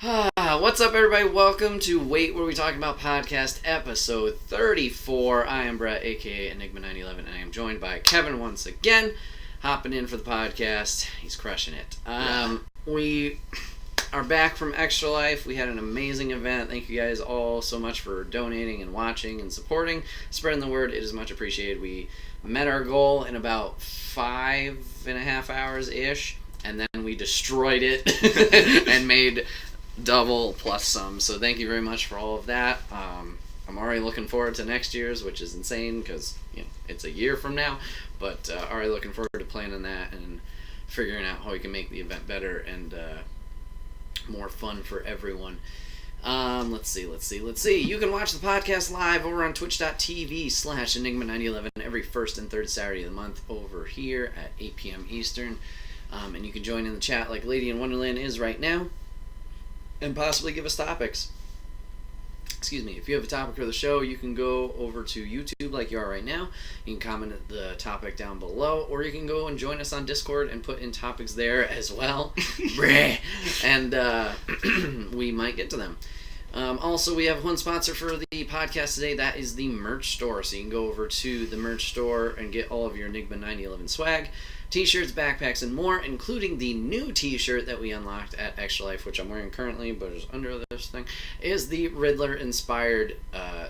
What's up, everybody? Welcome to Wait What Are We Talking About podcast episode 34. I am Brett, aka Enigma911, and I am joined by Kevin once again, hopping in for the podcast. He's crushing it. We are back from Extra Life. We had an amazing event. Thank you guys all so much for donating and watching and supporting, spreading the word. It is much appreciated. We met our goal in about 5.5 hours-ish, and then we destroyed it and made double plus some. So thank you very much for all of that. I'm already looking forward to next year's, which is insane because it's a year from now. But already looking forward to planning that and figuring out how we can make the event better and more fun for everyone. Let's see. You can watch the podcast live over on twitch.tv/Enigma911 every first and third Saturday of the month over here at 8 p.m. Eastern. And you can join in the chat like Lady in Wonderland is right now and possibly give us topics. Excuse me. If you have a topic for the show, you can go over to YouTube like you are right now. You can comment the topic down below, or you can go and join us on Discord and put in topics there as well. And we might get to them. Also, we have one sponsor for the podcast today. That is the merch store. So you can go over to the merch store and get all of your Enigma 911 swag. T-shirts, backpacks, and more, including the new T-shirt that we unlocked at Extra Life, which I'm wearing currently, but is under this thing, is the Riddler-inspired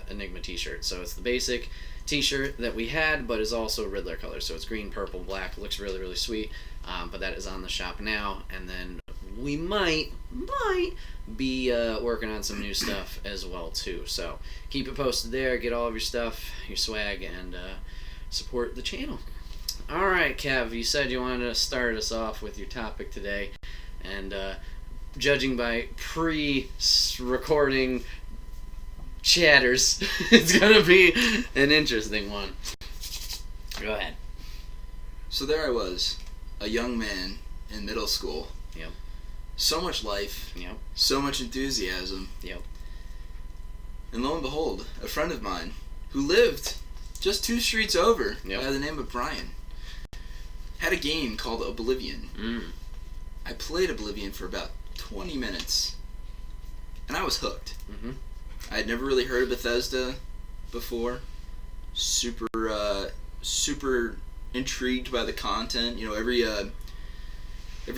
Enigma T-shirt. So it's the basic T-shirt that we had, but is also Riddler color. So it's green, purple, black. Looks really, really sweet. But that is on the shop now, and then we might be working on some new stuff as well, too. So keep it posted there. Get all of your stuff, your swag, and support the channel. All right, Kev, you said you wanted to start us off with your topic today, and judging by pre-recording chatters, it's going to be an interesting one. Go ahead. So there I was, a young man in middle school. Yep. So much life. Yep. So much enthusiasm. Yep. And lo and behold, a friend of mine who lived just 2 streets over Yep. by the name of Brian had a game called Oblivion. I played Oblivion for about 20 minutes, and I was hooked. Mm-hmm. I had never really heard of Bethesda before. Super intrigued by the content. You know, every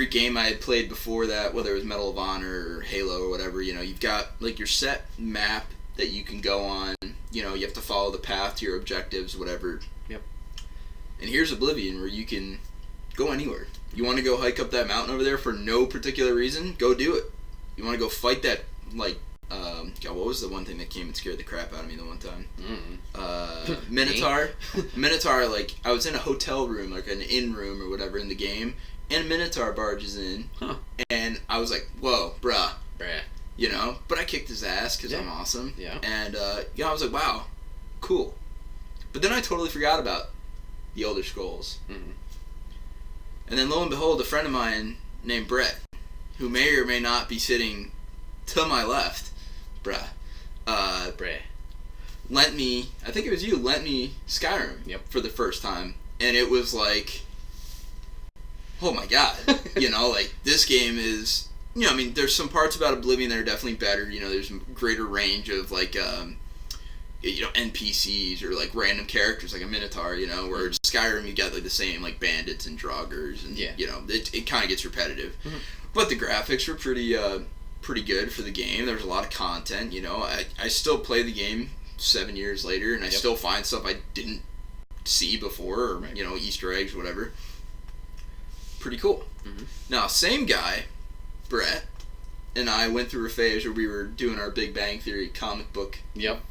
game I had played before that, whether it was Medal of Honor or Halo or whatever, you've got like your set map that you can go on. You have to follow the path to your objectives, whatever. Yep. And here's Oblivion, where you can go anywhere. You want to go hike up that mountain over there for no particular reason? Go do it. You want to go fight that, God, what was the one thing that came and scared the crap out of me the one time? Minotaur. Minotaur, I was in a hotel room, like an inn room or whatever in the game, and Minotaur barges in, and I was like, whoa, bruh. But I kicked his ass because I'm awesome. Yeah. And, I was like, wow, cool. But then I totally forgot about the Elder Scrolls. Mm-hmm. And then lo and behold, a friend of mine named Brett, who may or may not be sitting to my left, lent me, I think it was you, lent me Skyrim for the first time. And it was like, oh my god, this game is, there's some parts about Oblivion that are definitely better. There's a greater range of, NPCs or, random characters, like a Minotaur, where Skyrim, you got, the same, bandits and draugrs, and, it kind of gets repetitive. Mm-hmm. But the graphics were pretty good for the game. There was a lot of content, I still play the game 7 years later, and I still find stuff I didn't see before, or, Easter eggs, or whatever. Pretty cool. Mm-hmm. Now, same guy, Brett, and I went through a phase where we were doing our Big Bang Theory comic book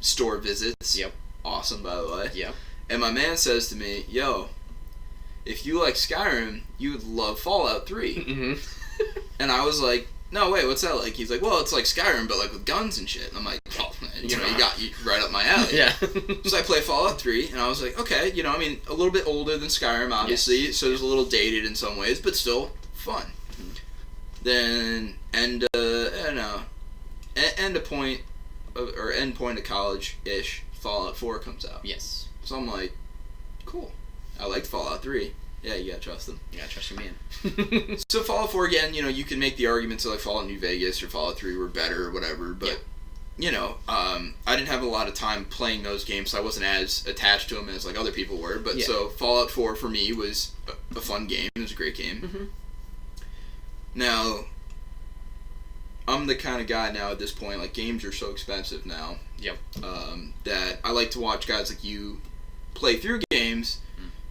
store visits. Yep. Awesome, by the way. Yep. And my man says to me, yo, if you like Skyrim, you would love Fallout 3. Mm-hmm. And I was like, no, wait, what's that like? He's like, well, it's like Skyrim, but with guns and shit. And I'm like, oh, you got you right up my alley. Yeah. So I play Fallout 3, and I was like, okay, a little bit older than Skyrim, obviously, so it's a little dated in some ways, but still fun. Mm-hmm. Then, end point of college-ish, Fallout 4 comes out. Yes. So I'm like, cool. I liked Fallout 3. Yeah, you gotta trust them. You gotta trust your man. So Fallout 4, again, you can make the arguments like Fallout New Vegas or Fallout 3 were better or whatever, but, I didn't have a lot of time playing those games, so I wasn't as attached to them as, like, other people were, but so Fallout 4 for me was a fun game. It was a great game. Mm-hmm. Now, I'm the kind of guy now at this point, like, games are so expensive now. Yep. That I like to watch guys like you play through games,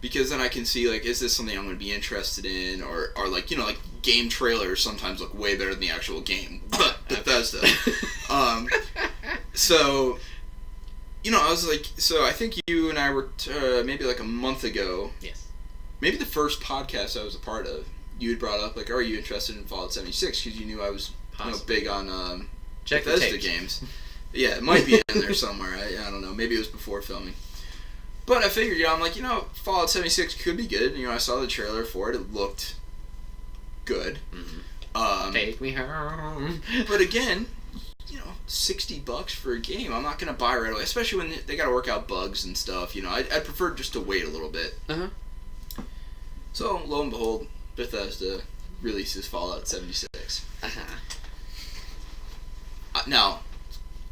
because then I can see, like, is this something I'm going to be interested in, or like, like, game trailers sometimes look way better than the actual game. Bethesda. So, I was like, so I think you and I were, maybe like a month ago. Yes. Maybe the first podcast I was a part of, you had brought up, like, are you interested in Fallout 76? Because you knew I was big on Bethesda games. Yeah, it might be in there somewhere. I don't know. Maybe it was before filming. But I figured, I'm like, Fallout 76 could be good. I saw the trailer for it. It looked good. Mm-hmm. Take me home. But again, $60 for a game, I'm not going to buy right away. Especially when they got to work out bugs and stuff. I'd prefer just to wait a little bit. Uh-huh. So, lo and behold, Bethesda releases Fallout 76. Uh-huh. Now,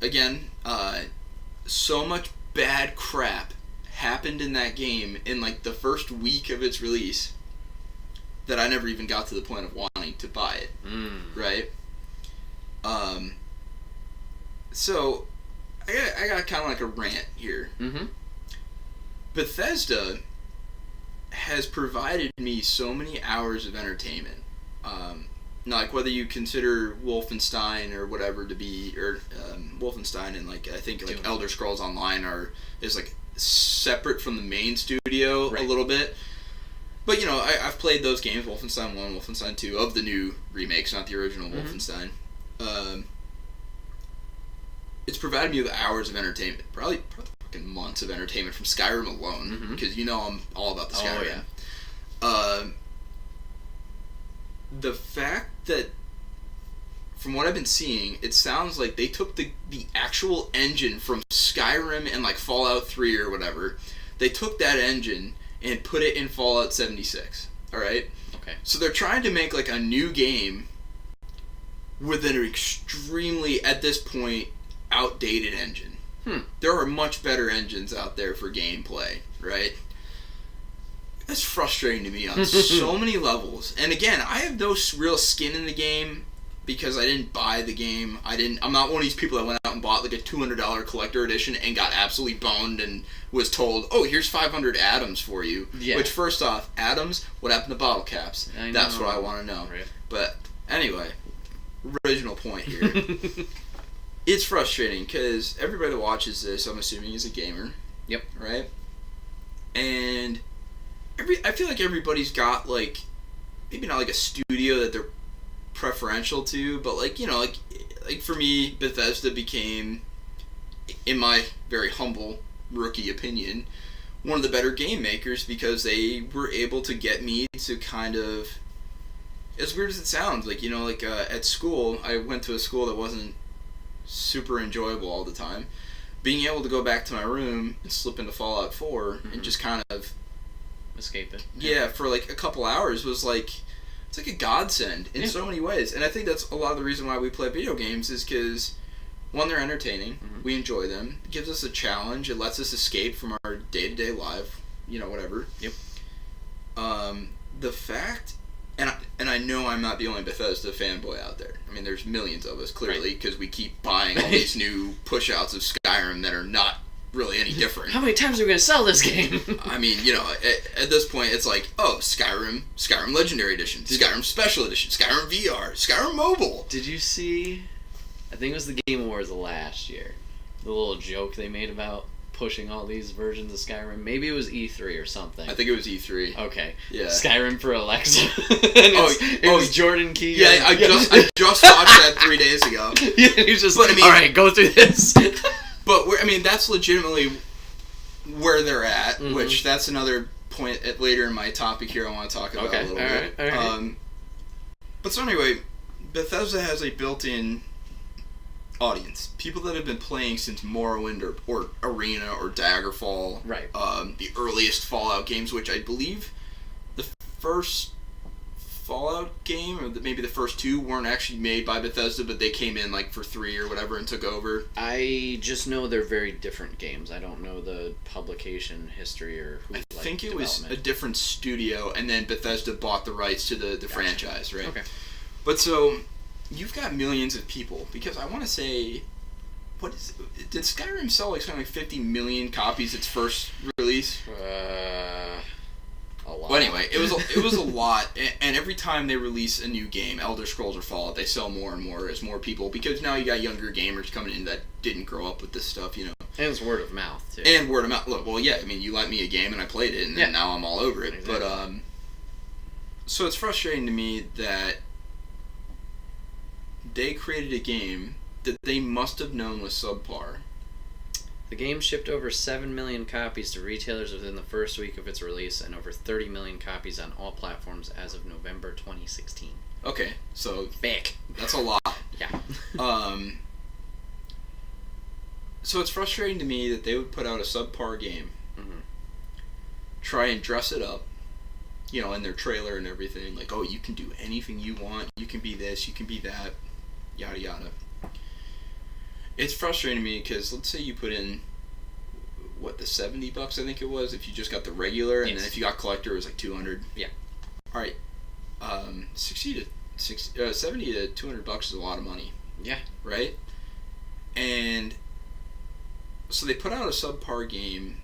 again, so much bad crap happened in that game in, like, the first week of its release that I never even got to the point of wanting to buy it. Right? So, I got kind of like a rant here. Mm-hmm. Bethesda has provided me so many hours of entertainment. Like, whether you consider Wolfenstein or whatever to be, or Wolfenstein and, like, I think, like, Elder Scrolls Online is, like, separate from the main studio a little bit. But, I've played those games, Wolfenstein 1, Wolfenstein 2, of the new remakes, not the original Wolfenstein. It's provided me with hours of entertainment. Probably fucking months of entertainment from Skyrim alone. Because, I'm all about the Skyrim. Oh, yeah. The fact that, from what I've been seeing, it sounds like they took the actual engine from Skyrim and, like, Fallout 3 or whatever. They took that engine and put it in Fallout 76. Alright? Okay. So they're trying to make, like, a new game with an extremely, at this point, outdated engine. There are much better engines out there for gameplay, right? That's frustrating to me on so many levels. And again, I have no real skin in the game because I didn't buy the game. I'm not one of these people that went out and bought like a $200 collector edition and got absolutely boned and was told, oh, here's 500 atoms for you. Yeah. Which, first off, atoms, what happened to bottle caps? That's what I want to know. Right. But anyway, original point here. It's frustrating because everybody that watches this, I'm assuming, is a gamer. Yep. Right? And I feel like everybody's got, like, maybe not like a studio that they're preferential to, but, like, like for me, Bethesda became, in my very humble rookie opinion, one of the better game makers because they were able to get me to kind of, as weird as it sounds, like, at school, I went to a school that wasn't super enjoyable all the time. Being able to go back to my room and slip into Fallout 4 and just kind of escape it. Yeah, for like a couple hours was like, it's like a godsend in so many ways. And I think that's a lot of the reason why we play video games is because, one, they're entertaining, we enjoy them, it gives us a challenge, it lets us escape from our day-to-day life, whatever. Yep. The fact, and I know I'm not the only Bethesda fanboy out there. I mean, there's millions of us, clearly, because we keep buying all these new push-outs of Skyrim that are not really any different. How many times are we going to sell this game? I mean, at this point, it's like, oh, Skyrim Legendary Edition, Skyrim Special Edition, Skyrim VR, Skyrim Mobile. Did you see, I think it was the Game Awards of last year, the little joke they made about pushing all these versions of Skyrim? Maybe it was E3 or something. I think it was E3. Okay. Yeah. Skyrim for Alexa. It was Jordan Key. Yeah, I just watched that 3 days ago. Yeah, he's just like, alright, go through this. But, that's legitimately where they're at, which that's another point later in my topic here I want to talk about a little bit. All right. But so anyway, Bethesda has a built-in audience. People that have been playing since Morrowind or Arena or Daggerfall. Right. The earliest Fallout games, which I believe the first Fallout game, or maybe the first two, weren't actually made by Bethesda, but they came in like for 3 or whatever and took over. I just know they're very different games. I don't know the publication history or who. I think it was a different studio, and then Bethesda bought the rights to the franchise, right? Okay. But so you've got millions of people, because I want to say, did Skyrim sell like something like 50 million copies its first release? A lot. Well, anyway, it was a lot, and every time they release a new game, Elder Scrolls or Fallout, they sell more and more as more people, because now you got younger gamers coming in that didn't grow up with this stuff, you know. And it's word of mouth, too. And word of mouth. Look, well, yeah, I mean, you lent me a game and I played it, and then now I'm all over it. Exactly. But, so it's frustrating to me that they created a game that they must have known was subpar. The game shipped over 7 million copies to retailers within the first week of its release, and over 30 million copies on all platforms as of November 2016. Okay, so Big. That's a lot. Yeah. So it's frustrating to me that they would put out a subpar game, try and dress it up, you know, in their trailer and everything, like, oh, you can do anything you want, you can be this, you can be that, yada yada. It's frustrating to me because let's say you put in, the $70 I think it was, if you just got the regular, and then if you got collector it was like $200. Yeah. Alright, 70 to $200 is a lot of money. Yeah. Right? And so they put out a subpar game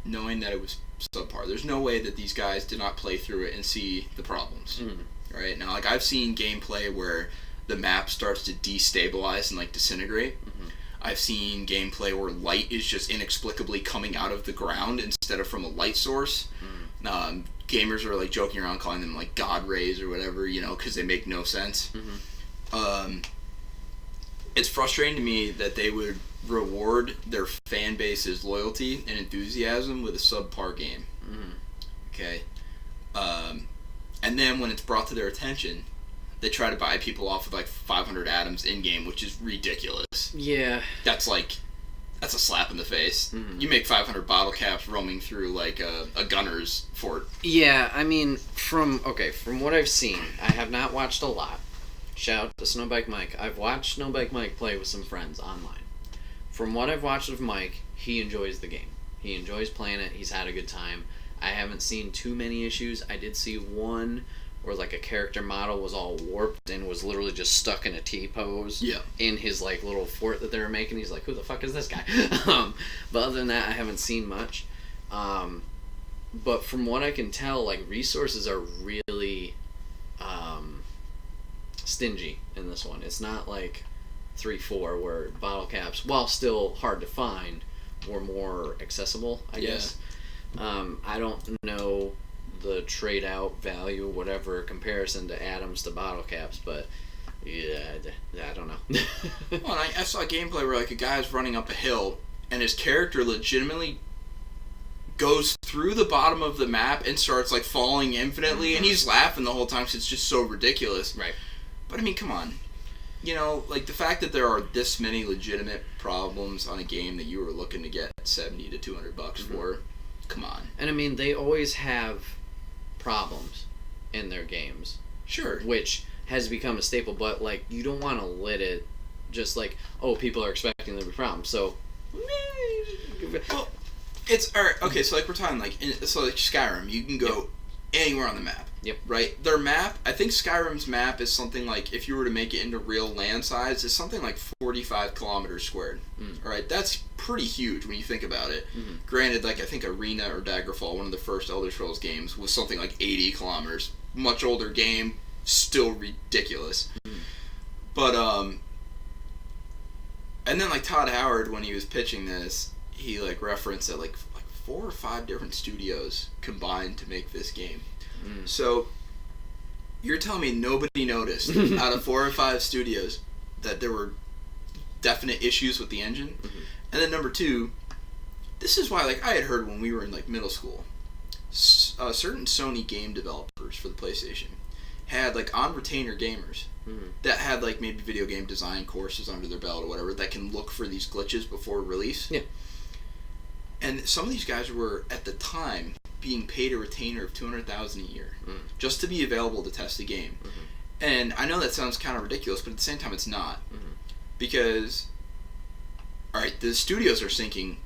knowing that it was subpar. There's no way that these guys did not play through it and see the problems. Right? Now, like, I've seen gameplay where the map starts to destabilize and like disintegrate. I've seen gameplay where light is just inexplicably coming out of the ground instead of from a light source. Gamers are like joking around calling them like god rays or whatever, you know, because they make no sense. It's frustrating to me that they would reward their fan base's loyalty and enthusiasm with a subpar game. Okay. And then when it's brought to their attention, they try to buy people off with like 500 atoms in game, which is ridiculous. Yeah. That's a slap in the face. You make 500 bottle caps roaming through like a gunner's fort. Yeah, I mean, from what I've seen, I have not watched a lot. Shout out to Snowbike Mike. I've watched Snowbike Mike play with some friends online. From what I've watched of Mike, he enjoys the game. He enjoys playing it. He's had a good time. I haven't seen too many issues. I did see one where like a character model was all warped and was literally just stuck in a T-pose in his like little fort that they were making. He's like, who the fuck is this guy? But other than that, I haven't seen much. But from what I can tell, like, resources are really stingy in this one. It's not like 3-4 where bottle caps, while still hard to find, were more accessible, I guess. I don't know the trade out value, whatever, comparison to atoms to bottle caps, but yeah, I don't know. Well, I saw a gameplay where like a guy's running up a hill and his character legitimately goes through the bottom of the map and starts like falling infinitely, and he's laughing the whole time because it's just so ridiculous. Right. But I mean, come on. You know, like the fact that there are this many legitimate problems on a game that you were looking to get $70 to $200 for, come on. And I mean, they always have problems in their games. Sure. Which has become a staple, but like, you don't want to let it just like, oh, people are expecting there to be problems, so. Well, it's alright. Okay, so like we're talking like Skyrim, you can go anywhere on the map. Yep. Right? Their map, I think Skyrim's map is something like, if you were to make it into real land size, is something like 45 kilometers squared. Alright, that's pretty huge when you think about it. Granted, like I think Arena or Daggerfall, one of the first Elder Scrolls games, was something like 80 kilometers. Much older game, still ridiculous. But, and then like Todd Howard, when he was pitching this, he like referenced that like 4 or 5 different studios combined to make this game. So, you're telling me nobody noticed out of 4 or 5 studios that there were definite issues with the engine? And then number 2, this is why, like, I had heard when we were in like middle school, certain Sony game developers for the PlayStation had like on retainer gamers that had like maybe video game design courses under their belt or whatever that can look for these glitches before release. Yeah. And some of these guys were at the time being paid a retainer of $200,000 a year just to be available to test the game. And I know that sounds kind of ridiculous, but at the same time, it's not. Because, all right, the studios are sinking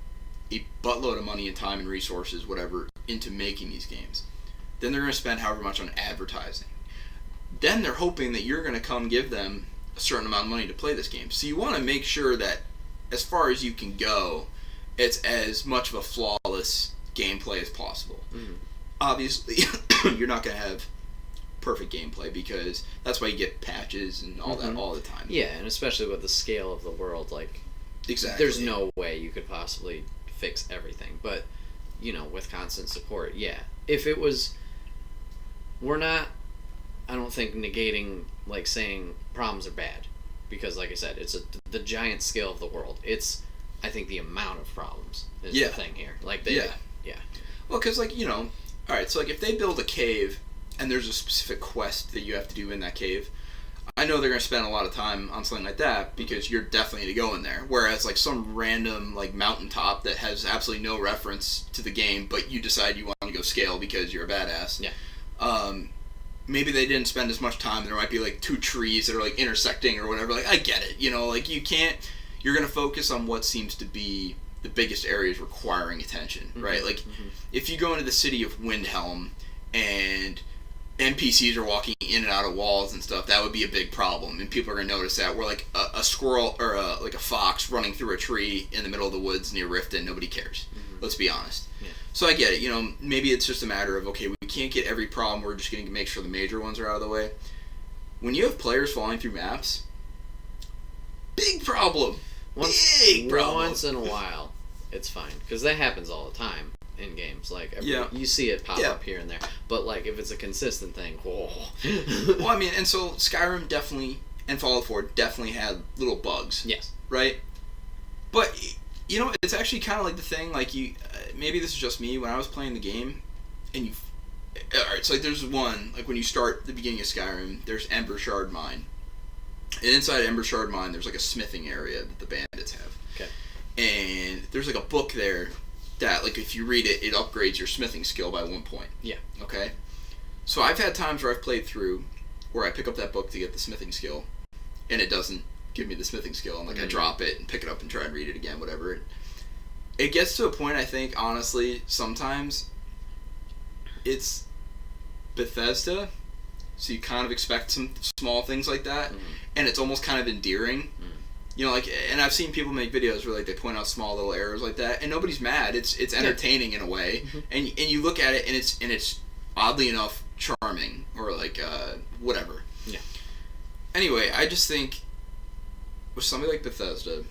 a buttload of money and time and resources, whatever, into making these games. Then they're going to spend however much on advertising. Then they're hoping that you're going to come give them a certain amount of money to play this game. So you want to make sure that, as far as you can go, it's as much of a flawless gameplay as possible. Obviously, you're not going to have perfect gameplay because that's why you get patches and all that all the time. Yeah, and especially with the scale of the world, like, exactly, there's no way you could possibly fix everything. But, you know, with constant support, yeah. If it was, we're not, I don't think, negating, like, saying problems are bad. Because, like I said, it's the giant scale of the world. It's, I think, the amount of problems is the thing here. Like, yeah. Well, because, like, you know, all right, so, like, if they build a cave and there's a specific quest that you have to do in that cave, I know they're going to spend a lot of time on something like that because you're definitely to go in there. Whereas, like, some random, like, mountaintop that has absolutely no reference to the game, but you decide you want to go scale because you're a badass. Yeah. Maybe they didn't spend as much time. There might be, like, 2 trees that are, like, intersecting or whatever. Like, I get it. You know, like, you can't... You're going to focus on what seems to be the biggest areas requiring attention, right? Like, if you go into the city of Windhelm and NPCs are walking in and out of walls and stuff, that would be a big problem, and people are going to notice that. Where, like, a squirrel or, like, a fox running through a tree in the middle of the woods near Riften, nobody cares. Let's be honest. Yeah. So I get it. You know, maybe it's just a matter of, okay, we can't get every problem. We're just going to make sure the major ones are out of the way. When you have players falling through maps, big problem. Big problem. Once in a while, it's fine. Because that happens all the time in games. Like, you see it pop up here and there. But, like, if it's a consistent thing, whoa. Well, I mean, and so Skyrim definitely, and Fallout 4 definitely had little bugs. Yes. Right? But, you know, it's actually kind of like the thing, like, you, maybe this is just me, when I was playing the game, and you, alright, so, like, there's one, like, when you start the beginning of Skyrim, there's Ember Shard Mine. And inside Ember Shard Mine, there's, like, a smithing area that the bandits have. Okay. And there's, like, a book there that, like, if you read it, it upgrades your smithing skill by 1 point. Yeah. Okay? So I've had times where I've played through where I pick up that book to get the smithing skill, and it doesn't give me the smithing skill. And, like, I drop it and pick it up and try and read it again, whatever. It gets to a point, I think, honestly, sometimes it's Bethesda, so you kind of expect some small things like that, and it's almost kind of endearing. You know, like, and I've seen people make videos where, like, they point out small little errors like that, and nobody's mad. It's entertaining in a way, and you look at it, and it's oddly enough charming, or, like, whatever. Yeah. Anyway, I just think with somebody like Bethesda,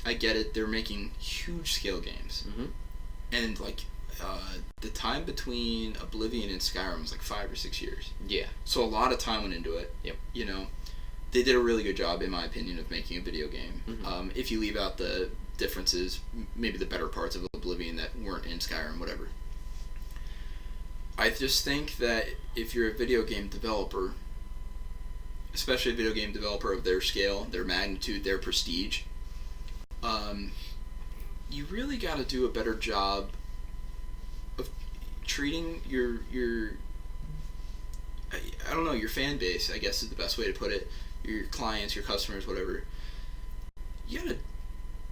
I get it. They're making huge scale games, and, like, the time between Oblivion and Skyrim was like 5 or 6 years. Yeah. So a lot of time went into it. Yep. You know, they did a really good job, in my opinion, of making a video game. If you leave out the differences, maybe the better parts of Oblivion that weren't in Skyrim, whatever. I just think that if you're a video game developer, especially a video game developer of their scale, their magnitude, their prestige, you really got to do a better job of treating your I don't know, your fan base, I guess is the best way to put it, your clients, your customers, whatever. You got to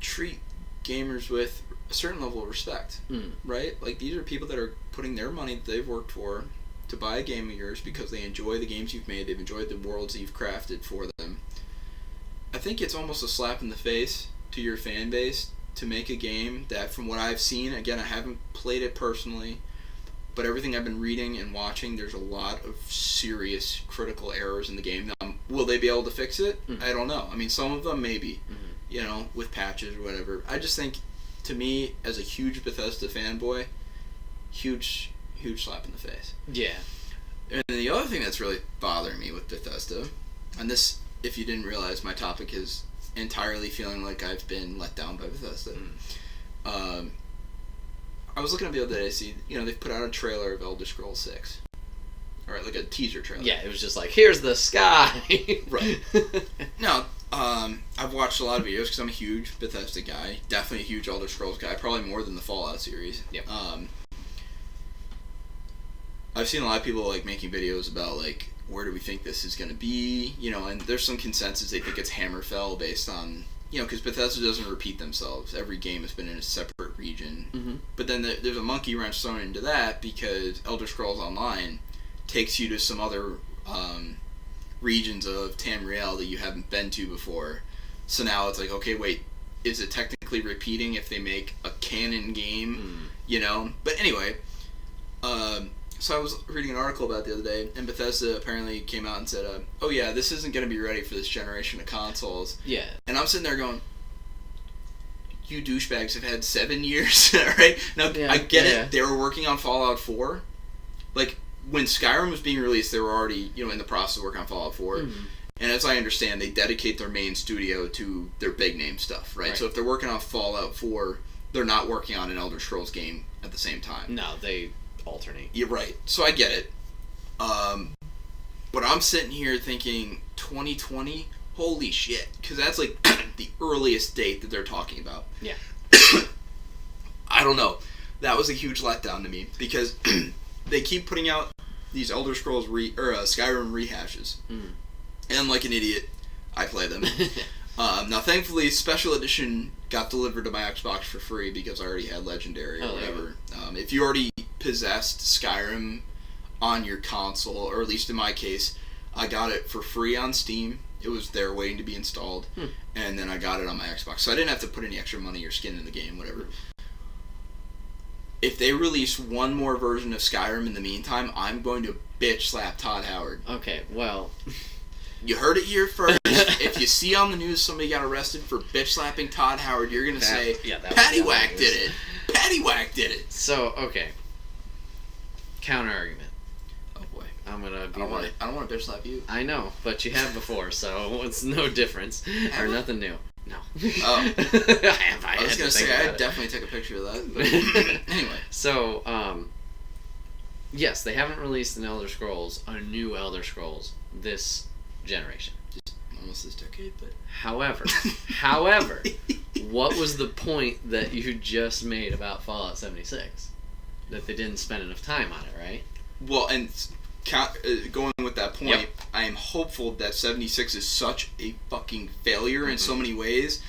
treat gamers with a certain level of respect, right? Like, these are people that are putting their money that they've worked for to buy a game of yours because they enjoy the games you've made, they've enjoyed the worlds you've crafted for them. I think it's almost a slap in the face to your fan base to make a game that, from what I've seen, again, I haven't played it personally, but everything I've been reading and watching, there's a lot of serious critical errors in the game. Now, will they be able to fix it? I don't know. I mean, some of them maybe, you know, with patches or whatever. I just think, to me, as a huge Bethesda fanboy, huge slap in the face. Yeah. And the other thing that's really bothering me with Bethesda, and this, if you didn't realize, my topic is entirely feeling like I've been let down by Bethesda. I was looking up the other day to see, you know, they've put out a trailer of Elder Scrolls 6. Alright, like a teaser trailer. Yeah, it was just like, here's the sky! Right. Now, I've watched a lot of videos because I'm a huge Bethesda guy. Definitely a huge Elder Scrolls guy. Probably more than the Fallout series. Yep. I've seen a lot of people like making videos about like where do we think this is going to be, you know, and there's some consensus they think it's Hammerfell based on, you know, because Bethesda doesn't repeat themselves. Every game has been in a separate region. Mm-hmm. But then there's a monkey wrench thrown into that because Elder Scrolls Online takes you to some other regions of Tamriel that you haven't been to before. So now it's like, okay, wait, is it technically repeating if they make a canon game, you know? But anyway, so I was reading an article about it the other day, and Bethesda apparently came out and said, oh yeah, this isn't going to be ready for this generation of consoles. Yeah. And I'm sitting there going, you douchebags have had 7 years, right? Now, yeah, I get it. They were working on Fallout 4. Like, when Skyrim was being released, they were already, you know, in the process of working on Fallout 4. Mm-hmm. And as I understand, they dedicate their main studio to their big name stuff, right? So if they're working on Fallout 4, they're not working on an Elder Scrolls game at the same time. No, they alternate. You're right. So I get it. But I'm sitting here thinking 2020, holy shit. Because that's like the earliest date that they're talking about. Yeah. I don't know. That was a huge letdown to me because they keep putting out these Elder Scrolls Skyrim rehashes. Mm. And like an idiot, I play them. Now, thankfully, Special Edition got delivered to my Xbox for free because I already had Legendary or whatever. If you already possessed Skyrim on your console, or at least in my case, I got it for free on Steam. It was there waiting to be installed. And then I got it on my Xbox. So I didn't have to put any extra money or skin in the game, whatever. If they release one more version of Skyrim in the meantime, I'm going to bitch slap Todd Howard. Okay, well... You heard it here first. If you see on the news somebody got arrested for bitch slapping Todd Howard, you're going to say, Paddywhack did it. Paddywhack did it. So, okay. Counter argument. Oh, boy. I'm going to be I don't want to bitch slap you. I know, but you have before, so it's no difference. Or nothing new. No. Oh. I was going to say, I'd definitely take a picture of that. But anyway. So, yes, they haven't released a new Elder Scrolls this generation. Just almost this decade, but... However, what was the point that you just made about Fallout 76? That they didn't spend enough time on it, right? Well, and going with that point, I am hopeful that 76 is such a fucking failure in so many ways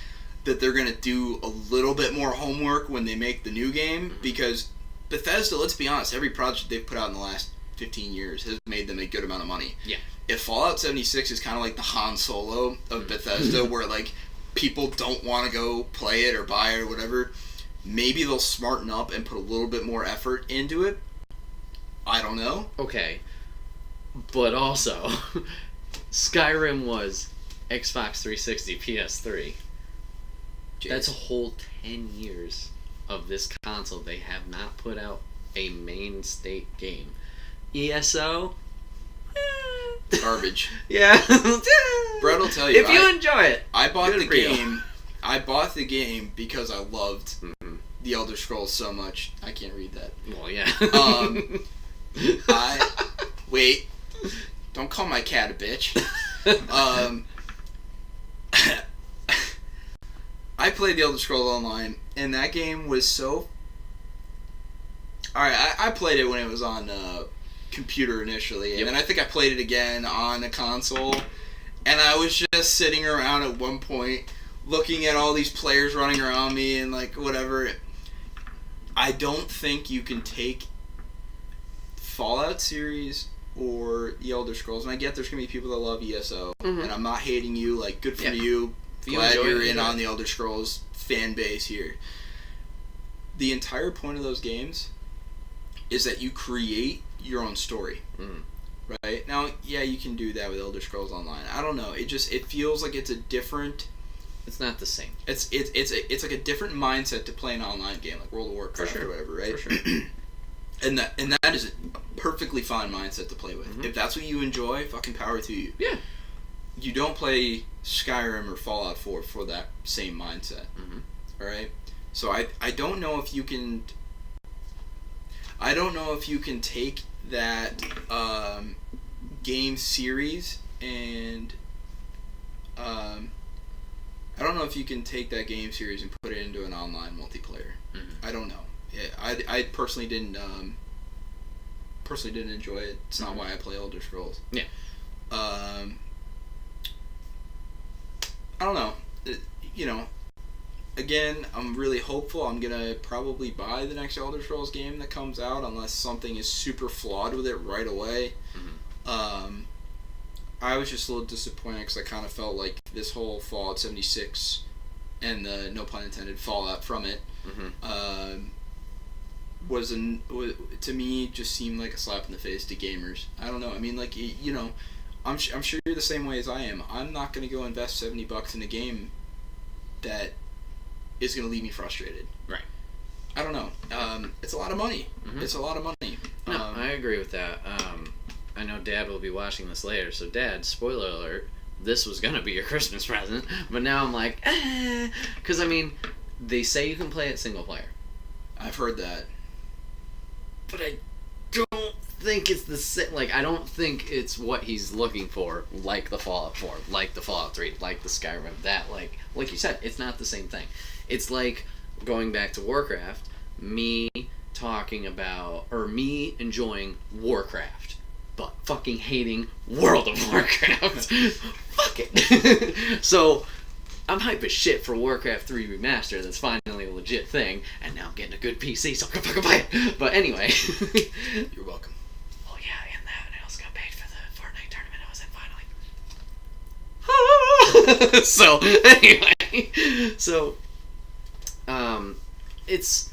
that they're going to do a little bit more homework when they make the new game, because Bethesda, let's be honest, every project they've put out in the last 15 years has made them a good amount of money. Yeah. If Fallout 76 is kind of like the Han Solo of Bethesda, where like people don't want to go play it or buy it or whatever, maybe they'll smarten up and put a little bit more effort into it. I don't know. Okay. But also, Skyrim was Xbox 360, PS3. Jeez. That's a whole 10 years of this console. They have not put out a main state game. ESO? Garbage. Yeah. Brett will tell you. If you enjoy it. I bought the game. I bought the game because I loved the Elder Scrolls so much. I can't read that. Well, yeah. Wait. Don't call my cat a bitch. I played the Elder Scrolls Online, and that game was so... Alright, I played it when it was on computer initially, and then I think I played it again on a console, and I was just sitting around at one point looking at all these players running around me and like whatever. I don't think you can take Fallout series or the Elder Scrolls, and I get there's going to be people that love ESO, and I'm not hating you, like, good for you. Glad you're in on the Elder Scrolls fan base here. The entire point of those games is that you create your own story. Right? Now, yeah, you can do that with Elder Scrolls Online. I don't know. It feels like it's a different... It's not the same. It's like a different mindset to play an online game, like World of Warcraft or whatever, right? For sure. And that is a perfectly fine mindset to play with. If that's what you enjoy, fucking power to you. Yeah. You don't play Skyrim or Fallout 4 for that same mindset. Alright? So I don't know if you can... I don't know if you can take that game series and... I don't know if you can take that game series and put it into an online multiplayer. I don't know. I personally didn't personally didn't enjoy it. It's not why I play Elder Scrolls. Yeah. I don't know. Again, I'm really hopeful. I'm gonna probably buy the next Elder Scrolls game that comes out, unless something is super flawed with it right away. I was just a little disappointed because I kind of felt like this whole Fallout 76 and the, no pun intended, fallout from it to me just seemed like a slap in the face to gamers. I don't know. I mean, like, I'm sure you're the same way as I am. I'm not going to go invest $70 in a game that is going to leave me frustrated. Right. I don't know. It's a lot of money. It's a lot of money. No, I agree with that. I know Dad will be watching this later, so Dad, spoiler alert, this was going to be your Christmas present, but now I'm like, because, I mean, they say you can play it single player. I've heard that. But I don't think it's the same. Like, I don't think it's what he's looking for, like the Fallout 4, like the Fallout 3, like the Skyrim. That, like you said, it's not the same thing. It's like, going back to Warcraft, me enjoying Warcraft, but fucking hating World of Warcraft. Fuck it. So, I'm hype as shit for Warcraft 3 Remaster. That's finally a legit thing, and now I'm getting a good PC, so I'm gonna fucking buy it. But anyway. You're welcome. Oh yeah, and that, and I also got paid for the Fortnite tournament I was in finally. So, anyway. So, it's,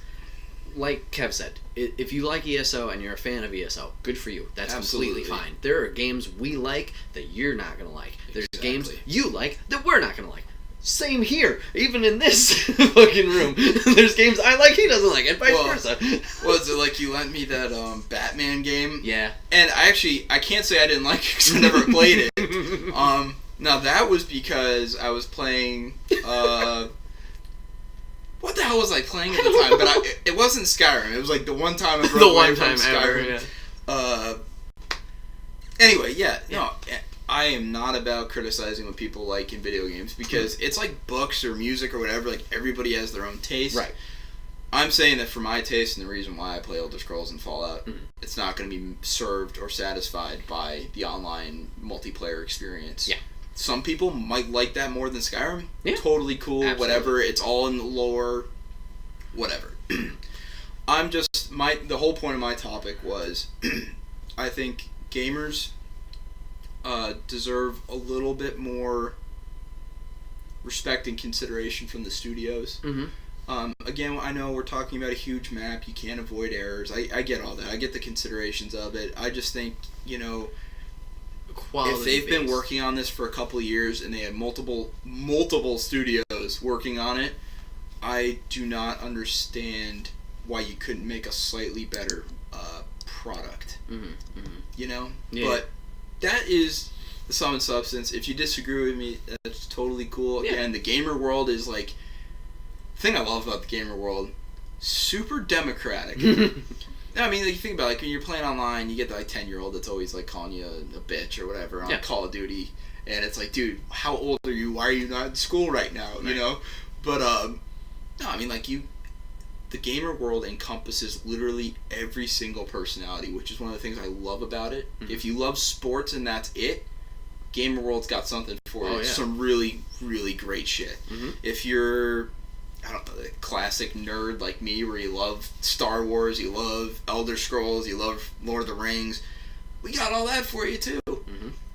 like Kev said, if you like ESO and you're a fan of ESO, good for you. That's completely fine. There are games we like that you're not going to like. There's games you like that we're not going to like. Same here. Even in this fucking room. There's games I like he doesn't like, and vice versa. Was it like you lent me that Batman game? Yeah. And I can't say I didn't like it because I never played it. Now that was because I was playing... what the hell was I playing at the time? But it wasn't Skyrim. It was like the one time I broke away from Skyrim. Yeah. Anyway, yeah. No, I am not about criticizing what people like in video games because it's like books or music or whatever. Like, everybody has their own taste. Right. I'm saying that for my taste and the reason why I play Elder Scrolls and Fallout, it's not going to be served or satisfied by the online multiplayer experience. Yeah. Some people might like that more than Skyrim. Yeah. Totally cool, absolutely. Whatever. It's all in the lore, whatever. The whole point of my topic was, I think gamers deserve a little bit more respect and consideration from the studios. Again, I know we're talking about a huge map. You can't avoid errors. I get all that. I get the considerations of it. I just think, if they've been working on this for a couple of years and they have multiple studios working on it, I do not understand why you couldn't make a slightly better product. Yeah. But that is the sum and substance. If you disagree with me, that's totally cool. Yeah. Again, the gamer world is like... The thing I love about the gamer world, super democratic. I mean, like, you think about it, like, when you're playing online, you get the 10-year-old that's always like calling you a bitch or whatever on Call of Duty, and it's like, dude, how old are you? Why are you not in school right now? Right. You know? But no, I mean, like, the gamer world encompasses literally every single personality, which is one of the things I love about it. If you love sports and that's it, gamer world's got something for you. Yeah. Some really, really great shit. If you're, I don't know, the classic nerd like me where you love Star Wars, you love Elder Scrolls, you love Lord of the Rings, we got all that for you too.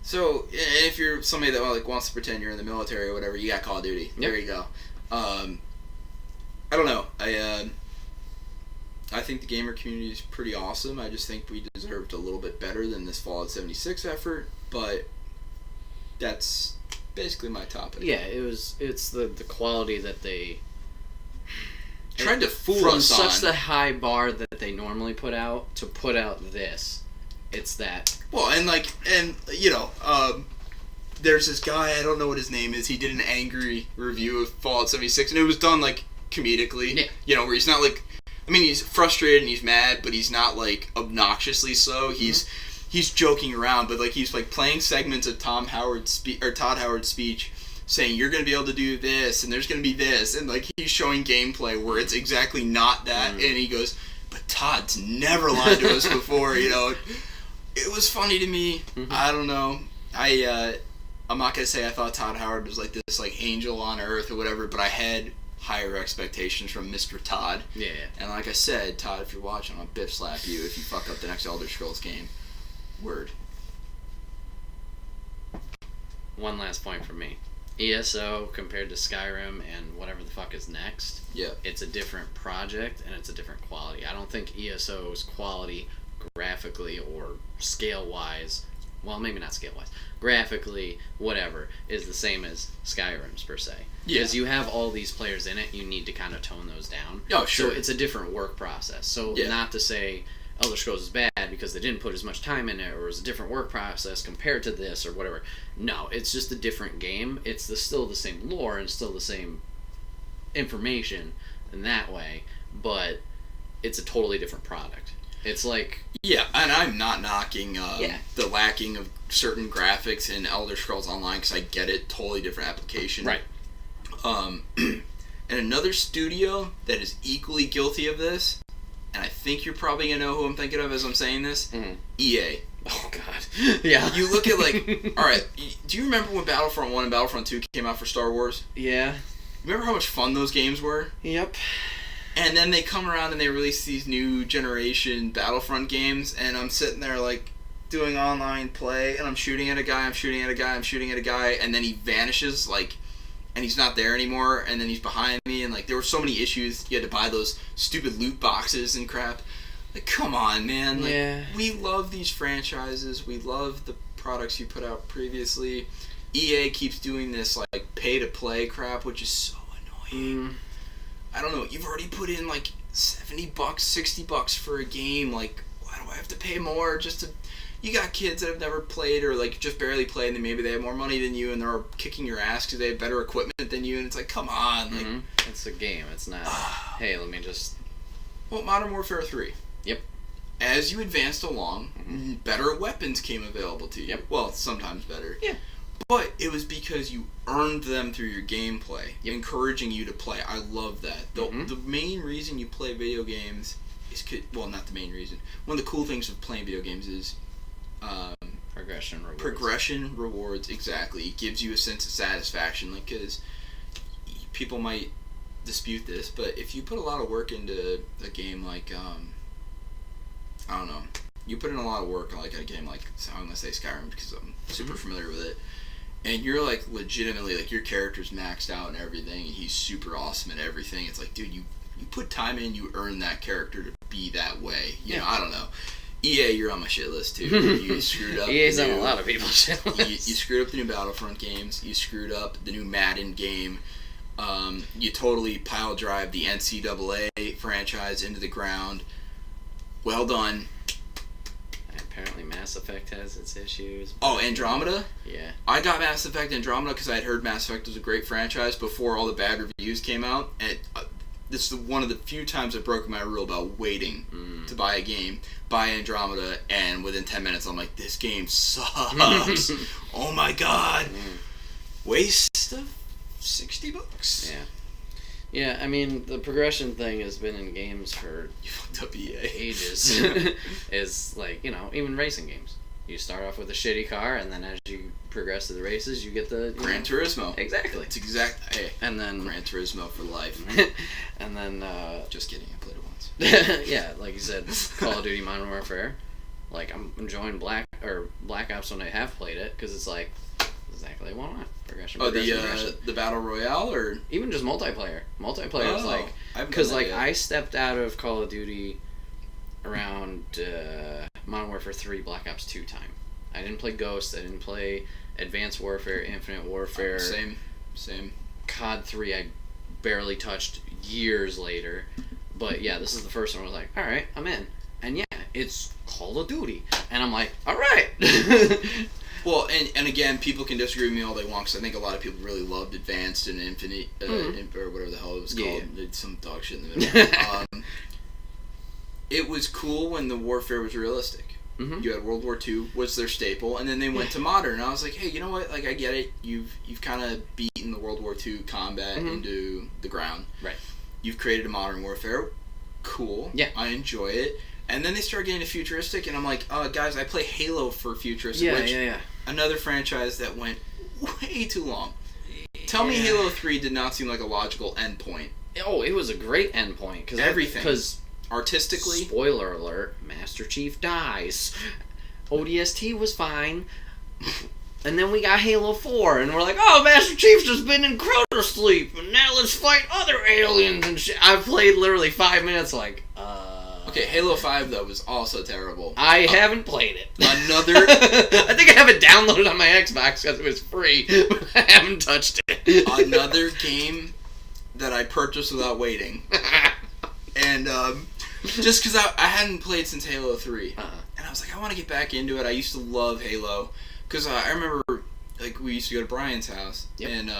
So, if you're somebody that like wants to pretend you're in the military or whatever, you got Call of Duty. Yep. There you go. I don't know. I think the gamer community is pretty awesome. I just think we deserved a little bit better than this Fallout 76 effort, but that's basically my topic. Yeah, it's the quality that they tried to fool us on. From such the high bar that they normally put out to put out this. It's that. Well, and there's this guy, I don't know what his name is, he did an angry review of Fallout 76, and it was done, like, comedically. Yeah. Where he's not, like, I mean, he's frustrated and he's mad, but he's not, like, obnoxiously so. He's joking around, but, like, he's, like, playing segments of Todd Howard's speech, saying, you're going to be able to do this, and there's going to be this, and, like, he's showing gameplay where it's exactly not that, and he goes, but Todd's never lied to us before, you know. It was funny to me. Mm-hmm. I don't know. I'm not gonna say I thought Todd Howard was like this like angel on earth or whatever, but I had higher expectations from Mr. Todd. Yeah. And like I said, Todd, if you're watching, I'll bitch slap you if you fuck up the next Elder Scrolls game. Word. One last point from me. ESO compared to Skyrim and whatever the fuck is next. Yeah. It's a different project and it's a different quality. I don't think ESO's quality graphically or scale-wise, well, maybe not scale-wise, graphically, whatever, is the same as Skyrim's per se. Yeah. Because you have all these players in it, you need to kind of tone those down. Oh, sure. So it's a different work process. So not to say Elder Scrolls is bad because they didn't put as much time in it or it was a different work process compared to this or whatever. No, it's just a different game. It's still the same lore and still the same information in that way, but it's a totally different product. It's like... Yeah, and I'm not knocking the lacking of certain graphics in Elder Scrolls Online because I get it, totally different application. Right. And another studio that is equally guilty of this, and I think you're probably going to know who I'm thinking of as I'm saying this, EA. Oh, God. Yeah. You look at, like, alright, do you remember when Battlefront 1 and Battlefront 2 came out for Star Wars? Yeah. Remember how much fun those games were? Yep. And then they come around and they release these new generation Battlefront games, and I'm sitting there, like, doing online play, and I'm shooting at a guy, and then he vanishes, like, and he's not there anymore, and then he's behind me, and, like, there were so many issues. You had to buy those stupid loot boxes and crap. Like, come on, man. Like, we love these franchises. We love the products you put out previously. EA keeps doing this, like, pay-to-play crap, which is so annoying. I don't know, you've already put in like $70, $60 for a game, like, why do I have to pay more just to... You got kids that have never played or like just barely played and then maybe they have more money than you and they're kicking your ass because they have better equipment than you and it's like, come on. Like, it's a game, it's not, hey, let me just... Well, Modern Warfare 3. Yep. As you advanced along, better weapons came available to you. Yep. Well, sometimes better. Yeah. But it was because you earned them through your gameplay, encouraging you to play. I love that. The main reason you play video games is... Well, not the main reason. One of the cool things of playing video games is... progression rewards. Progression rewards, exactly. It gives you a sense of satisfaction. Like, because people might dispute this, but if you put a lot of work into a game like... I don't know. You put in a lot of work like a game like... I'm going to say Skyrim because I'm super familiar with it. And you're, like, legitimately, like, your character's maxed out and everything, and he's super awesome at everything. It's like, dude, you put time in, you earn that character to be that way. You know, I don't know. EA, you're on my shit list, too. You screwed up. EA's on a lot of people's shit lists. You screwed up the new Battlefront games. You screwed up the new Madden game. You totally pile drive the NCAA franchise into the ground. Well done. Apparently Mass Effect has its issues. Oh, Andromeda? Yeah. I got Mass Effect Andromeda because I had heard Mass Effect was a great franchise before all the bad reviews came out. And this is one of the few times I broke my rule about waiting to buy a game. Buy Andromeda, and within 10 minutes I'm like, this game sucks. Oh my god. Waste of $60. Yeah. Yeah, I mean, the progression thing has been in games for You fucked up EA. ages. Is like, you know, even racing games. You start off with a shitty car, and then as you progress to the races, you get the... Gran Turismo. Exactly. It's exact... Hey, and then... Gran Turismo for life. And then... Just kidding, I played it once. Yeah, like you said, Call of Duty Modern Warfare. Like, I'm enjoying Black Ops when I have played it, because it's like... Exactly what I want. Progression. The Battle Royale, or... Even just multiplayer. Multiplayer is like... Because, like, I stepped out of Call of Duty around Modern Warfare 3, Black Ops 2 time. I didn't play Ghost. I didn't play Advanced Warfare, Infinite Warfare. Same. COD 3 I barely touched years later. But, yeah, this is the first one I was like, alright, I'm in. And, yeah, it's Call of Duty. And I'm like, alright! Well, and again, people can disagree with me all they want, because I think a lot of people really loved Advanced and Infinite, or whatever the hell it was called. It's some dog shit in the middle. It was cool when the warfare was realistic. You had World War II was their staple, and then they went to modern. And I was like, hey, you know what? Like, I get it. You've kind of beaten the World War II combat into the ground. Right. You've created a modern warfare. cool. Yeah. I enjoy it. And then they start getting to futuristic, and I'm like, guys, I play Halo for futuristic. Yeah. Another franchise that went way too long. Tell me Halo 3 did not seem like a logical endpoint. Oh, it was a great endpoint. Cause everything. Because artistically... Spoiler alert, Master Chief dies. ODST was fine. And then we got Halo 4, and we're like, oh, Master Chief's just been in crowder sleep, and now let's fight other aliens and shit. I've played literally 5 minutes like, Okay, Halo 5, though, was also terrible. I haven't played it. Another... I think I have it downloaded on my Xbox because it was free, but I haven't touched it. Another game that I purchased without waiting. And, just because I hadn't played since Halo 3. And I was like, I want to get back into it. I used to love Halo. Because I remember, like, we used to go to Brian's house, and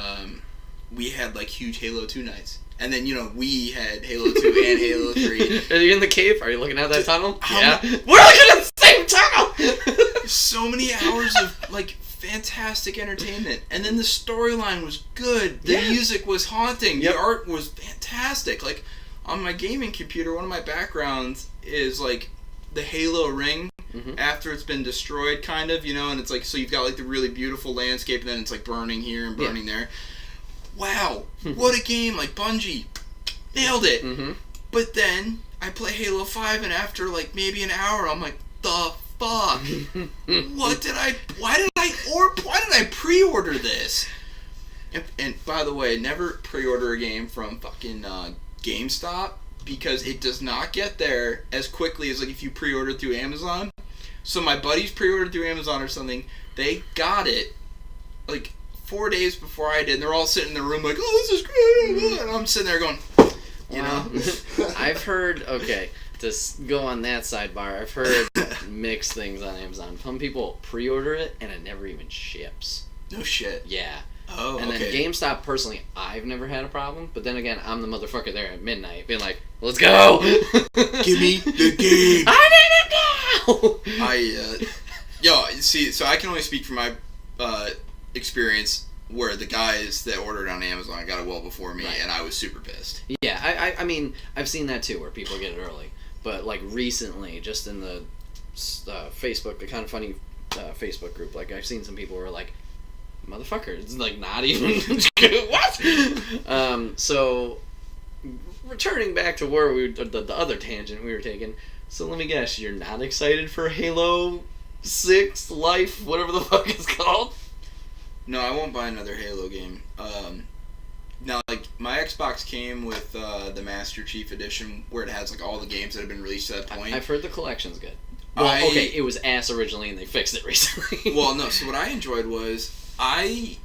we had, like, huge Halo 2 nights. And then, we had Halo 2 and Halo 3. Are you in the cave? Are you looking at that tunnel? Yeah. We're looking at the same tunnel! So many hours of, like, fantastic entertainment. And then the storyline was good. The music was haunting. The art was fantastic. Like, on my gaming computer, one of my backgrounds is, like, the Halo ring. After it's been destroyed, kind of, and it's like, so you've got like the really beautiful landscape, and then it's like burning here and burning there. Wow, what a game! Like Bungie nailed it. But then I play Halo 5, and after like maybe an hour, I'm like, the fuck? Why did I pre-order this? And by the way, never pre-order a game from fucking GameStop, because it does not get there as quickly as like if you pre-order through Amazon. So my buddies pre-ordered through Amazon or something. They got it like 4 days before I did. And they're all sitting in the room like, oh, this is great. And I'm sitting there going, you know. I've heard, to go on that sidebar, I've heard mixed things on Amazon. Some people pre-order it and it never even ships. No shit. Yeah. Oh, and then GameStop, personally, I've never had a problem. But then again, I'm the motherfucker there at midnight being like, let's go! Give me the game! I need it now! So I can only speak from my experience where the guys that ordered on Amazon got it well before me, and I was super pissed. Yeah, I mean, I've seen that too, where people get it early. But, like, recently, just in the Facebook, the Kind of Funny Facebook group, like, I've seen some people who are like, motherfucker, it's like not even what? So returning back to where the other tangent we were taking. So let me guess, you're not excited for Halo 6 Life, whatever the fuck it's called? No, I won't buy another Halo game. Now, like, my Xbox came with the Master Chief Edition, where it has like all the games that have been released to that point. I've heard the collection's good. Well, it was ass originally, and they fixed it recently. Well, no. So what I enjoyed was I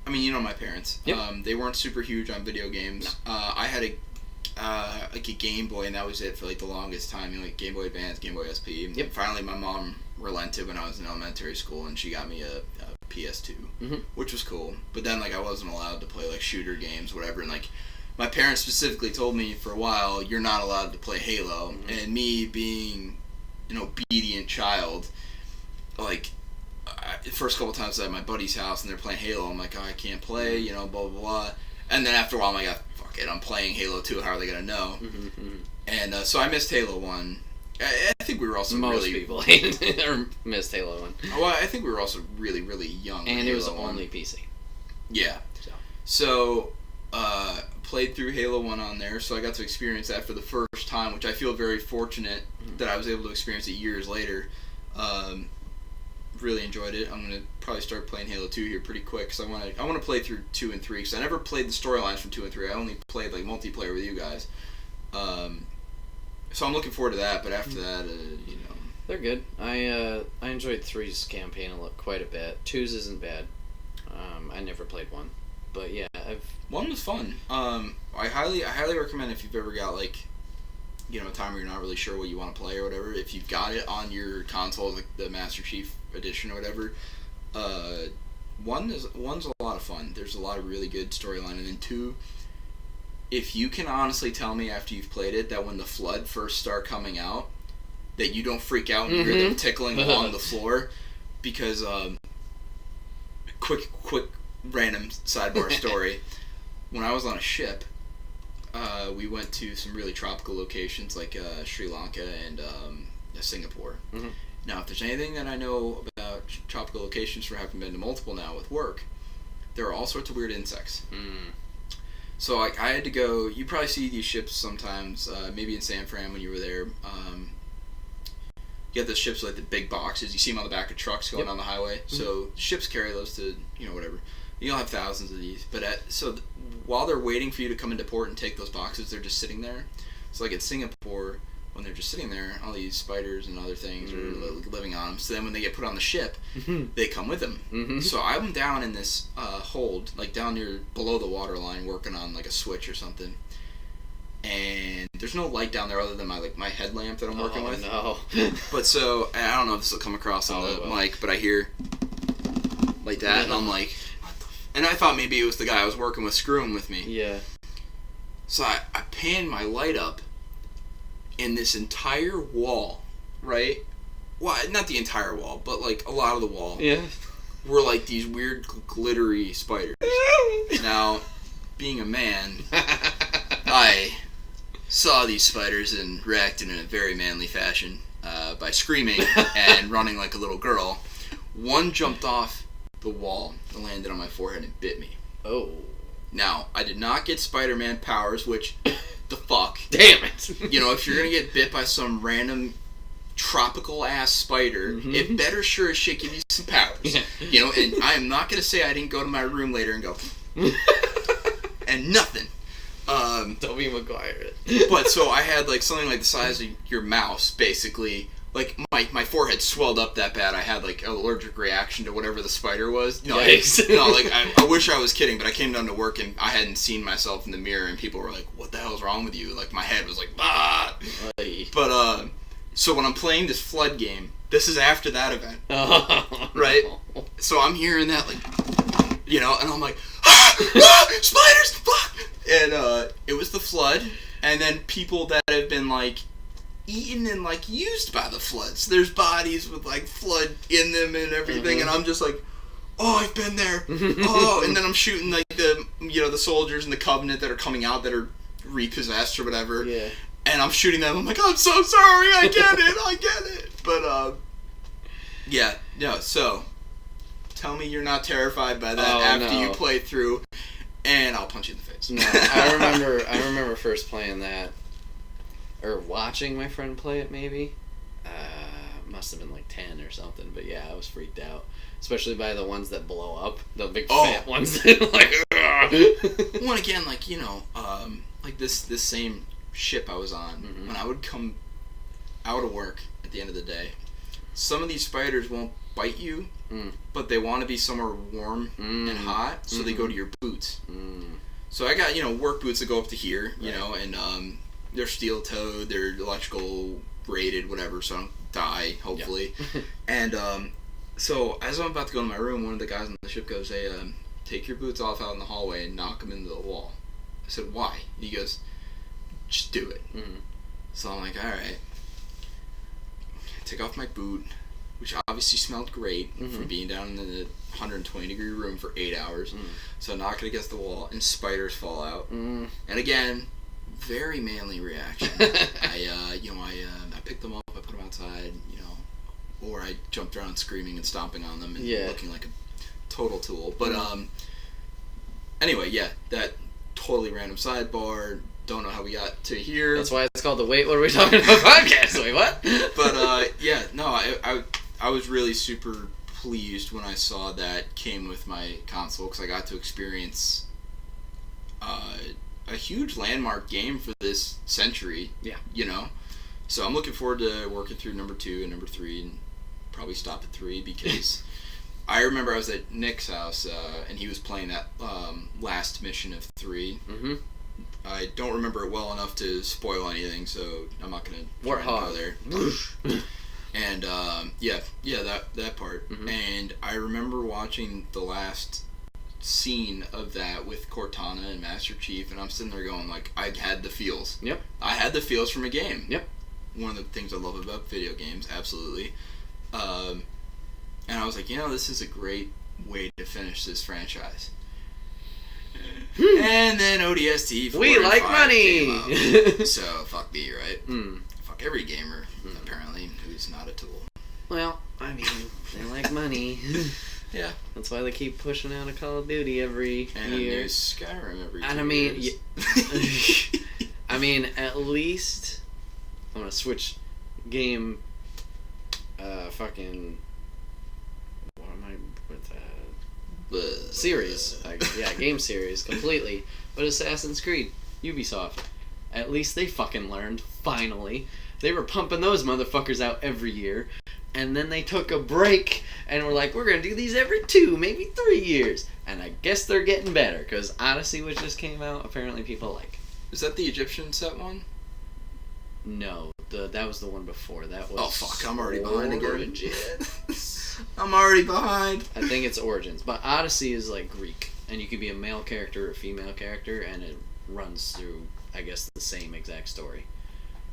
mean, my parents. Yep. They weren't super huge on video games. No. I had a Game Boy, and that was it for like the longest time. Like Game Boy Advance, Game Boy SP. Yep. And finally, my mom relented when I was in elementary school, and she got me a PS2, which was cool. But then, like, I wasn't allowed to play like shooter games, whatever. And like, my parents specifically told me for a while, you're not allowed to play Halo. And me being an obedient child, like, the first couple times I was at my buddy's house and they're playing Halo, I'm like, oh, I can't play, blah, blah, blah. And then after a while, I'm like, fuck it, I'm playing Halo 2, how are they going to know? And so I missed Halo 1. I think we were also Most people hated or missed Halo 1. Well, I think we were also really, really young. And it was only PC. Yeah. So played through Halo 1 on there, so I got to experience that for the first time, which I feel very fortunate that I was able to experience it years later. Really enjoyed it. I'm gonna probably start playing Halo 2 here pretty quick because I want to play through 2 and 3 because I never played the storylines from 2 and 3. I only played like multiplayer with you guys. So I'm looking forward to that. But after that, they're good. I enjoyed 3's campaign quite a bit. 2's isn't bad. I never played 1, but yeah, 1 was fun. I highly recommend if you've ever got like, a time where you're not really sure what you want to play or whatever. If you've got it on your console, like the Master Chief Edition or whatever, one's a lot of fun. There's a lot of really good storyline, and then 2, if you can honestly tell me after you've played it that when the Flood first start coming out, that you don't freak out and you hear them tickling along the floor, because quick random sidebar story. When I was on a ship, we went to some really tropical locations like Sri Lanka and Singapore. Mm-hmm. Now, if there's anything that I know about tropical locations from having been to multiple now with work, there are all sorts of weird insects. Mm. So I had to go. You probably see these ships sometimes, maybe in San Fran when you were there. You get the ships with like the big boxes. You see them on the back of trucks going on the highway. Mm-hmm. So ships carry those to, whatever. You'll have thousands of these. But while they're waiting for you to come into port and take those boxes, they're just sitting there. So like in Singapore, when they're just sitting there, all these spiders and other things are living on them. So then when they get put on the ship, they come with them. Mm-hmm. So I'm down in this hold, like down near below the water line, working on like a switch or something. And there's no light down there other than my headlamp that I'm working with. No. But so I don't know if this will come across on the mic, but I hear like that, and I'm like, what the? And I thought maybe it was the guy I was working with screwing with me. Yeah. So I panned my light up, and this entire wall, right? Well, not the entire wall, but like a lot of the wall. Yeah. Were like these weird glittery spiders. Now, being a man, I saw these spiders and reacted in a very manly fashion by screaming and running like a little girl. One jumped off the wall and landed on my forehead and bit me. Oh. Now, I did not get Spider-Man powers, which, the fuck? Damn it. If you're going to get bit by some random tropical-ass spider, it better sure as shit give you some powers. Yeah. And I am not going to say I didn't go to my room later and go, and nothing. Tobey Maguire. But so I had like something like the size of your mouse, basically. Like my forehead swelled up that bad. I had like an allergic reaction to whatever the spider was. No, I wish I was kidding, but I came down to work and I hadn't seen myself in the mirror, and people were like, "What the hell's wrong with you?" Like my head was like, "Ah." But so when I'm playing this flood game, this is after that event, right? So I'm hearing that like, and I'm like, spiders, fuck! And it was the flood, and then people that have been like eaten and like used by the floods. There's bodies with like flood in them and everything, and I'm just like, oh, I've been there. Oh, and then I'm shooting like the the soldiers in the Covenant that are coming out that are repossessed or whatever. Yeah. And I'm shooting them. I'm like, I'm so sorry. I get it. But yeah, no. So tell me you're not terrified by that after you play through, and I'll punch you in the face. No, I remember first playing that, or watching my friend play it. Maybe must have been like 10 or something. But yeah, I was freaked out, especially by the ones that blow up, the big fat ones. Like, one again, like like this same ship I was on, when I would come out of work at the end of the day, some of these spiders won't bite you, but they want to be somewhere warm and hot, so they go to your boots. So I got work boots that go up to here, and they're steel toed, they're electrical rated, whatever, so I don't die, hopefully. Yep. And so as I'm about to go in my room, one of the guys on the ship goes, "Hey, take your boots off out in the hallway and knock them into the wall." I said, "Why?" And he goes, "Just do it." So I'm like, all right. Take off my boot, which obviously smelled great from being down in the 120 degree room for 8 hours. So I knock it against the wall, and spiders fall out. And again, very manly reaction. I picked them up, I put them outside, or I jumped around screaming and stomping on them and looking like a total tool. But anyway, that totally random sidebar. Don't know how we got to here. That's why it's called the Wait, What Are We Talking About podcast. Wait, what? But I was really super pleased when I saw that came with my console, because I got to experience a huge landmark game for this century. Yeah. So I'm looking forward to working through number 2 and number 3, and probably stop at 3, because I remember I was at Nick's house and he was playing that last mission of 3. I don't remember it well enough to spoil anything, so I'm not going to go there. And that part. And I remember watching the last scene of that with Cortana and Master Chief, and I'm sitting there going like, I had the feels. Yep. I had the feels from a game. Yep. One of the things I love about video games, absolutely. And I was like, this is a great way to finish this franchise. And then ODST 4 we and like 5 money. came out. So fuck me, right? Mm. Fuck every gamer apparently who's not a tool. Well, I mean, they like money. Yeah. That's why they keep pushing out a Call of Duty every and year. a new Skyrim every 2 And I mean, years. I mean, at least I'm gonna switch game. Fucking. What am I with that? Series. Game series completely. But Assassin's Creed, Ubisoft. At least they fucking learned. Finally, they were pumping those motherfuckers out every year. And then they took a break and were like, we're going to do these every 2, maybe 3 years. And I guess they're getting better, because Odyssey, which just came out, apparently people like. Is that the Egyptian set one? No, that was the one before. That was. Oh, fuck, I'm already behind again. Origins. I'm already behind. I think it's Origins. But Odyssey is like Greek. And you could be a male character or a female character, and it runs through, I guess, the same exact story.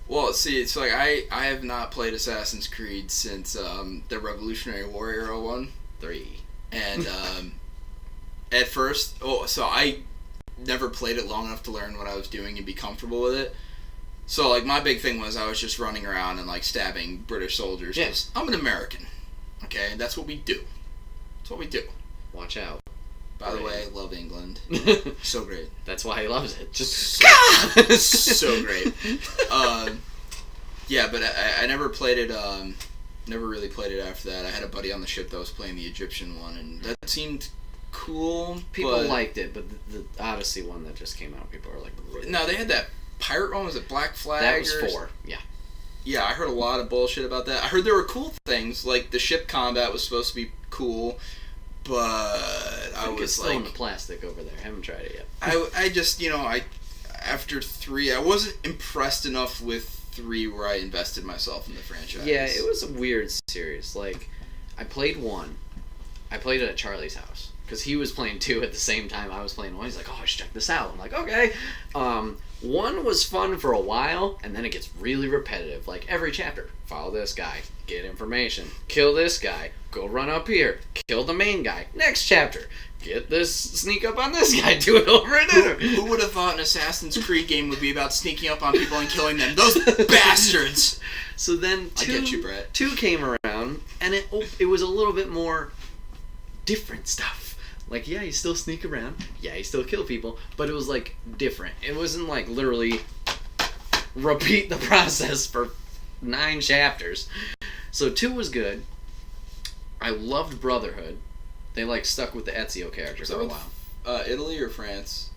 Well, see, it's like I have not played Assassin's Creed since the Revolutionary War era one. 3. And at first, so I never played it long enough to learn what I was doing and be comfortable with it. So, like, my big thing was I was just running around and, like, stabbing British soldiers. Yes. I'm an American. Okay? That's what we do. That's what we do. Watch out. By the way, I love England. So great. That's why he loves it. Just so great. Yeah, but I never played it. Never really played it after that. I had a buddy on the ship that was playing the Egyptian one, and that seemed cool. People liked it, but the Odyssey one that just came out, people are like, really? No, they had that pirate one. Was it Black Flag? That was 4. Yeah. Yeah, I heard a lot of bullshit about that. I heard there were cool things, like the ship combat was supposed to be cool. But I was it's still like, in the plastic over there. I haven't tried it yet. I just, after 3, I wasn't impressed enough with 3 where I invested myself in the franchise. Yeah, it was a weird series. Like, I played 1. I played it at Charlie's house because he was playing 2 at the same time I was playing 1. He's like, "Oh, I should check this out." I'm like, "Okay." 1 was fun for a while, and then it gets really repetitive. Like, every chapter, follow this guy, get information, kill this guy, go run up here, kill the main guy. Next chapter, get this, sneak up on this guy, do it over and over. Who would have thought an Assassin's Creed game would be about sneaking up on people and killing them? Those bastards! So then I get you, Brett. 2 came around, and it was a little bit more different stuff. Like, yeah, you still sneak around. Yeah, you still kill people. But it was, like, different. It wasn't, like, literally repeat the process for 9 chapters. So 2 was good. I loved Brotherhood. They, like, stuck with the Ezio character for a while. Italy or France?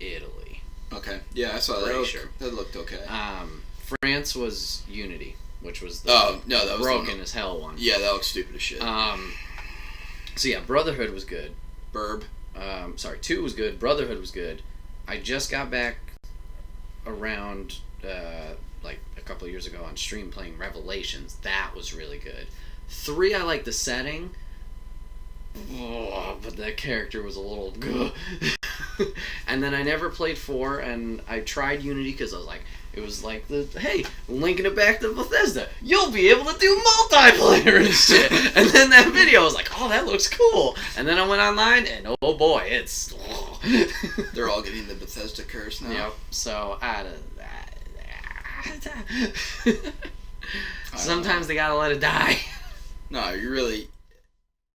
Italy. Okay. Yeah, I saw that. Pretty sure. That looked okay. France was Unity, which was the that was broken as hell one. Yeah, that looks stupid as shit. So yeah, Brotherhood was good. 2 was good. Brotherhood was good. I just got back around like a couple of years ago on stream playing Revelations. That was really good. 3, I like the setting. But that character was a little good. And then I never played 4, and I tried Unity because I was like, it was like hey, linking it back to Bethesda, you'll be able to do multiplayer and shit. And then that video, I was like, oh, that looks cool. And then I went online, and oh boy, it's. They're all getting the Bethesda curse now. Yep. So sometimes they gotta let it die. No, you really.